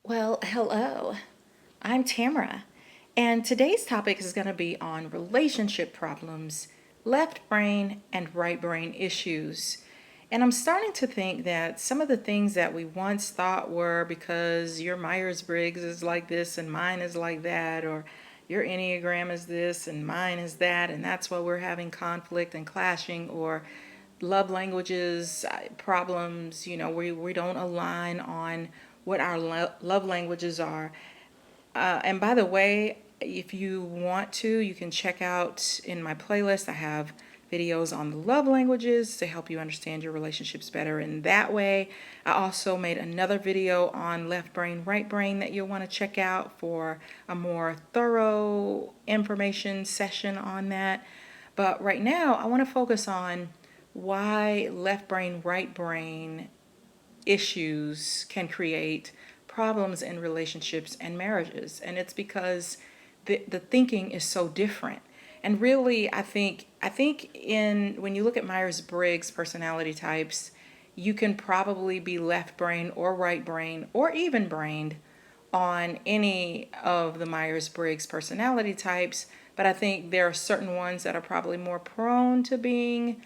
Well, hello. I'm Tamara, and today's topic is going to be on relationship problems, left brain and right brain issues. And I'm starting to think that some of the things that we once thought were because your Myers-Briggs is like this and mine is like that, or your Enneagram is this and mine is that, and that's why we're having conflict and clashing, or love languages problems, we don't align on what our love languages are. And by the way, if you want to, you can check out in my playlist. I have videos on the love languages to help you understand your relationships better in that way. I also made another video on left brain, right brain that you'll want to check out for a more thorough information session on that. But right now, I want to focus on why left brain, right brain issues can create problems in relationships and marriages. And it's because the thinking is so different. And really, I think in when you look at Myers-Briggs personality types, you can probably be left brain or right brain or even brained on any of the Myers-Briggs personality types, but I think there are certain ones that are probably more prone to being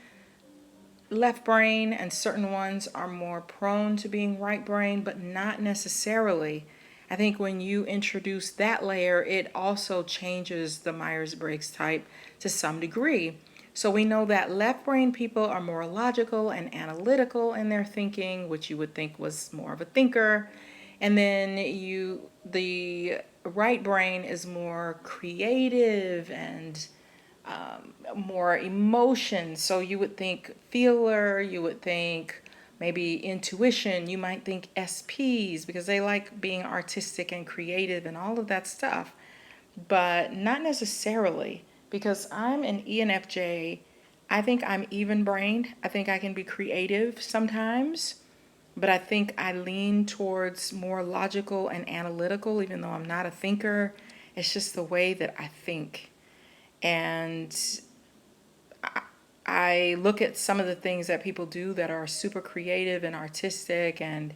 left brain and certain ones are more prone to being right brain, but not necessarily. I think when you introduce that layer, it also changes the Myers-Briggs type to some degree. So we know that left brain people are more logical and analytical in their thinking, which you would think was more of a thinker. And then the right brain is more creative and more emotion. So you would think feeler, you would think maybe intuition, you might think SPs because they like being artistic and creative and all of that stuff. But not necessarily because I'm an ENFJ. I think I'm even brained. I think I can be creative sometimes, but I think I lean towards more logical and analytical, even though I'm not a thinker. It's just the way that I think. And I look at some of the things that people do that are super creative and artistic, and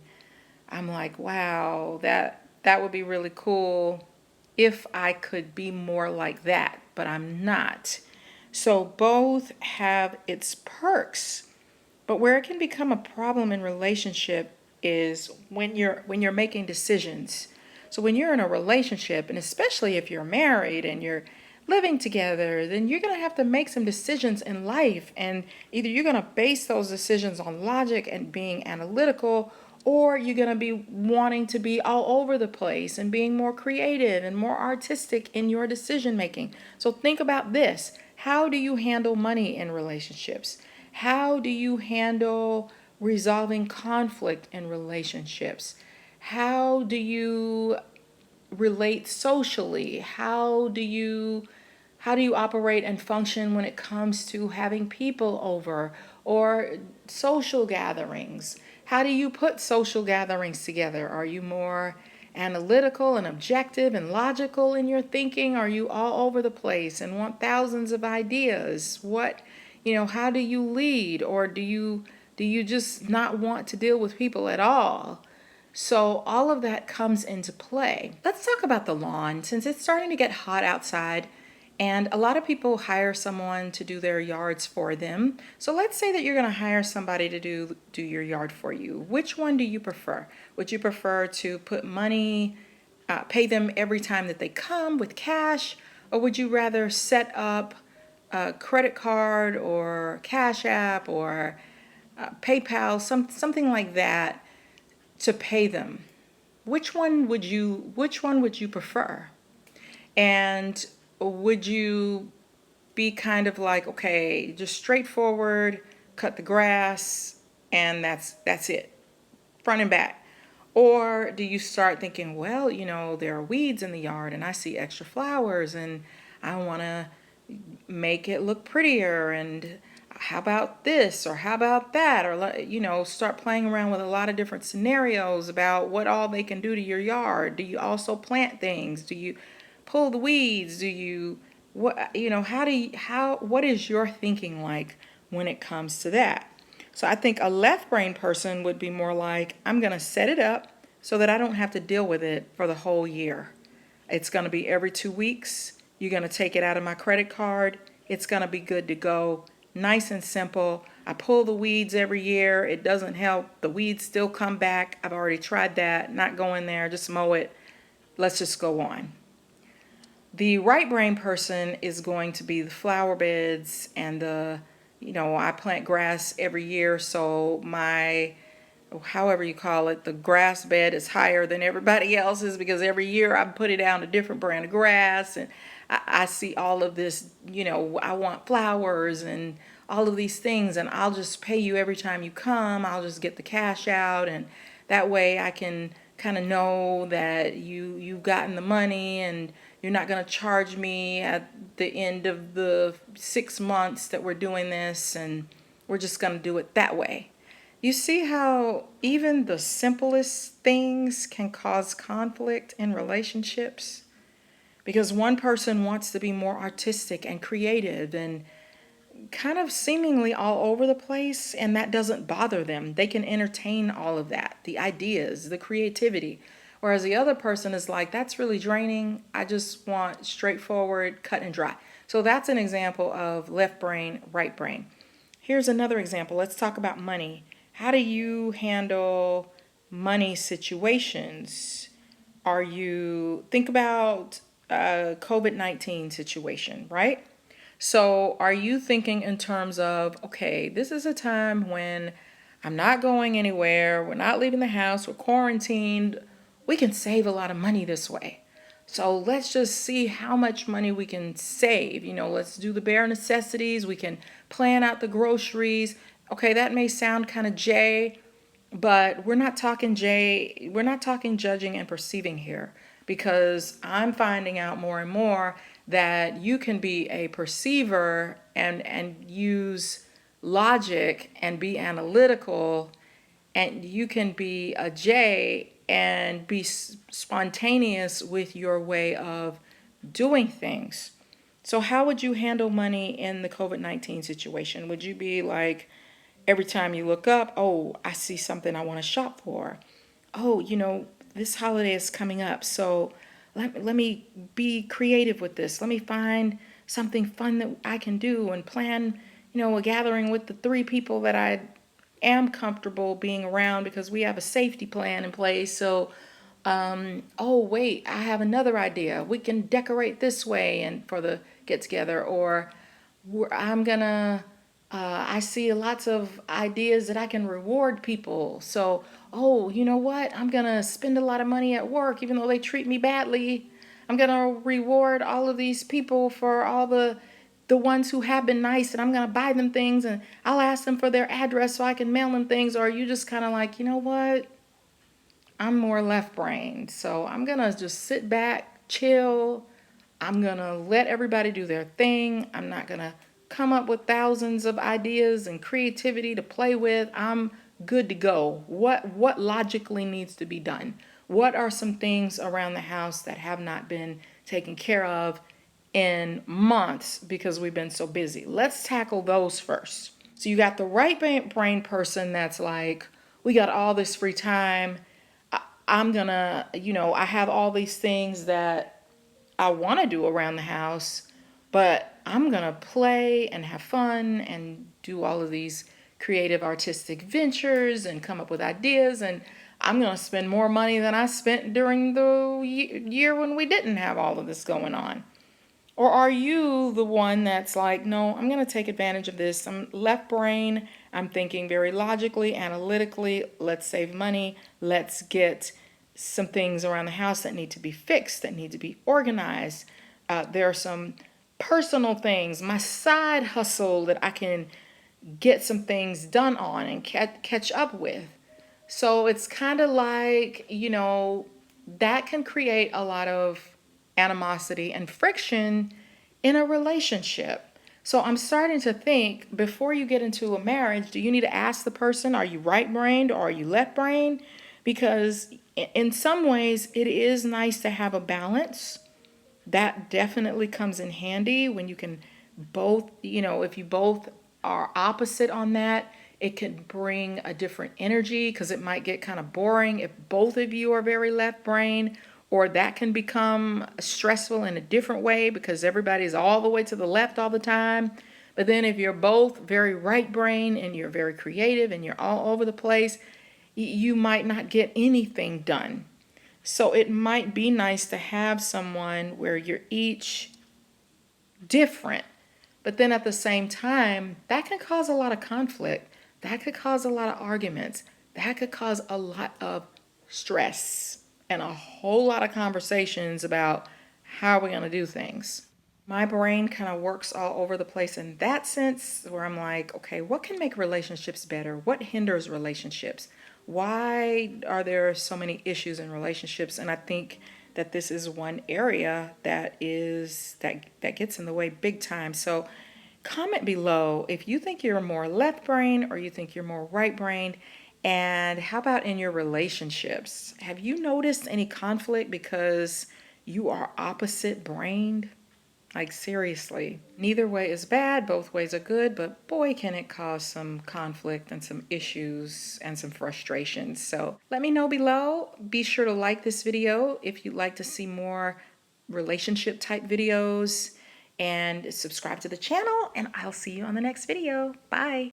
I'm like, wow, that would be really cool if I could be more like that, but I'm not. So both have its perks, but where it can become a problem in relationship is when you're making decisions. So when you're in a relationship, and especially if you're married and you're living together, then you're going to have to make some decisions in life. And either you're going to base those decisions on logic and being analytical, or you're going to be wanting to be all over the place and being more creative and more artistic in your decision making. So think about this. How do you handle money in relationships? How do you handle resolving conflict in relationships? How do you relate socially? How do you operate and function when it comes to having people over or social gatherings? How do you put social gatherings together? Are you more analytical and objective and logical in your thinking? Are you all over the place and want thousands of ideas? How do you lead, or do you just not want to deal with people at all? So all of that comes into play. Let's talk about the lawn since it's starting to get hot outside and a lot of people hire someone to do their yards for them. So let's say that you're going to hire somebody to do your yard for you. Which one do you prefer? Would you prefer to put money, pay them every time that they come with cash, or would you rather set up a credit card or Cash App or PayPal, something like that to pay them? Which one would you prefer? And would you be kind of like, okay, just straightforward, cut the grass, and that's it, front and back? Or do you start thinking, well, there are weeds in the yard and I see extra flowers and I want to make it look prettier, and how about this or how about that, or start playing around with a lot of different scenarios about what all they can do to your yard. Do you also plant things? Do you pull the weeds? Do you what is your thinking like when it comes to that? So I think a left brain person would be more like, I'm going to set it up, so that I don't have to deal with it for the whole year. It's going to be every 2 weeks. You're going to take it out of my credit card. It's going to be good to go. Nice and simple. I pull the weeds every year. It doesn't help. The weeds still come back. I've already tried that. Not going there. Just mow it. Let's just go on. The right brain person is going to be the flower beds and I plant grass every year, so my, however you call it, the grass bed is higher than everybody else's because every year I put it down a different brand of grass, and I see all of this, I want flowers and all of these things, and I'll just pay you every time you come. I'll just get the cash out, and that way I can kind of know that you've gotten the money, and you're not going to charge me at the end of the 6 months that we're doing this, and we're just going to do it that way. You see how even the simplest things can cause conflict in relationships? Because one person wants to be more artistic and creative and kind of seemingly all over the place, and that doesn't bother them. They can entertain all of that, the ideas, the creativity. Whereas the other person is like, that's really draining. I just want straightforward, cut and dry. So that's an example of left brain, right brain. Here's another example. Let's talk about money. How do you handle money situations? Think about a COVID-19 situation, right? So are you thinking in terms of, okay, this is a time when I'm not going anywhere, we're not leaving the house, we're quarantined, we can save a lot of money this way. So let's just see how much money we can save. Let's do the bare necessities. We can plan out the groceries. Okay, that may sound kind of J, but we're not talking judging and perceiving here, because I'm finding out more and more that you can be a perceiver and use logic and be analytical, and you can be a J and be spontaneous with your way of doing things. So how would you handle money in the COVID-19 situation? Would you be like, every time you look up, oh, I see something I want to shop for. Oh, this holiday is coming up, so let me be creative with this. Let me find something fun that I can do and plan, a gathering with the 3 people that I am comfortable being around because we have a safety plan in place. So, oh, wait, I have another idea. We can decorate this way and for the get together, or I see lots of ideas that I can reward people. So, oh, you know what? I'm going to spend a lot of money at work, even though they treat me badly. I'm going to reward all of these people for all the ones who have been nice, and I'm going to buy them things, and I'll ask them for their address so I can mail them things. Or are you just kind of like, you know what? I'm more left brain. So I'm going to just sit back, chill. I'm going to let everybody do their thing. I'm not going to come up with thousands of ideas and creativity to play with. I'm good to go. What logically needs to be done? What are some things around the house that have not been taken care of in months because we've been so busy? Let's tackle those first. So you got the right brain person that's like, we got all this free time. I'm gonna, I have all these things that I want to do around the house, but I'm going to play and have fun and do all of these creative artistic ventures and come up with ideas, and I'm going to spend more money than I spent during the year when we didn't have all of this going on. Or are you the one that's like, no, I'm going to take advantage of this. I'm left brain. I'm thinking very logically, analytically. Let's save money. Let's get some things around the house that need to be fixed, that need to be organized. There are some personal things, my side hustle that I can get some things done on and catch up with. So it's kind of like, that can create a lot of animosity and friction in a relationship. So I'm starting to think, before you get into a marriage, do you need to ask the person, are you right-brained or are you left-brained? Because in some ways, it is nice to have a balance. That definitely comes in handy when you can both, if you both are opposite on that, It can bring a different energy because it might get kind of boring if both of you are very left brain, or that can become stressful in a different way because everybody's all the way to the left all the time. But then if you're both very right brain and you're very creative and you're all over the place, you might not get anything done. So it might be nice to have someone where you're each different, but then at the same time, that can cause a lot of conflict. That could cause a lot of arguments. That could cause a lot of stress and a whole lot of conversations about how we're going to do things. My brain kind of works all over the place in that sense, where I'm like, okay, what can make relationships better? What hinders relationships? Why are there so many issues in relationships? And I think that this is one area that gets in the way big time. So comment below if you think you're more left brain or you think you're more right brained. And how about in your relationships? Have you noticed any conflict because you are opposite brained? Like, seriously, neither way is bad, both ways are good, but boy, can it cause some conflict and some issues and some frustrations. So let me know below. Be sure to like this video if you'd like to see more relationship type videos, and subscribe to the channel, and I'll see you on the next video. Bye.